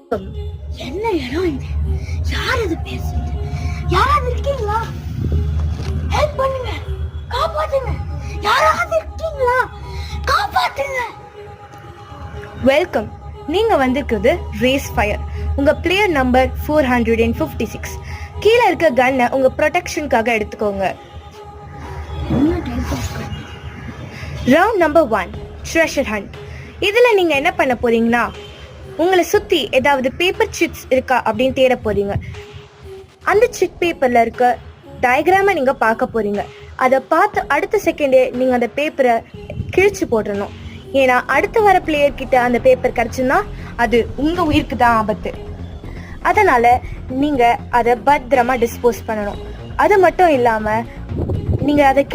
என்ன இடம் இது? யார் இது பேசுறது? யாராவது இருக்கீங்களா? ஹெல்ப் பண்ணுங்க, காப்பாத்துங்க. யாராவது இருக்கீங்களா? காப்பாத்துங்க. வெல்கம். நீங்க வந்திருக்கிறது ரேஸ் ஃபயர். உங்க பிளேயர் நம்பர் 456. கீழே இருக்க கன்னை உங்க ப்ரொடெக்ஷனுக்காக எடுத்துக்கோங்க. Round number 1 treasure hunt. இதுல நீங்க என்ன பண்ண போறீங்கன்னா, உங்களை சுத்தி ஏதாவது பேப்பர் சிட்ஸ் இருக்கா அப்படின்னு தேட போறீங்க. அந்த சிட் பேப்பர்ல இருக்க டயக்ராமை நீங்க பார்க்க போறீங்க. அதை பார்த்து அடுத்த செகண்டே நீங்க அந்த பேப்பரை கிழிச்சு போட்டுடணும். ஏன்னா அடுத்து வர பிளேயர் கிட்ட அந்த பேப்பர் கிடைச்சுன்னா அது உங்க உயிருக்கு தான் ஆபத்து. அதனால நீங்க அதை பத்திரமா டிஸ்போஸ் பண்ணணும். அது மட்டும் இல்லாம நீங்க அதை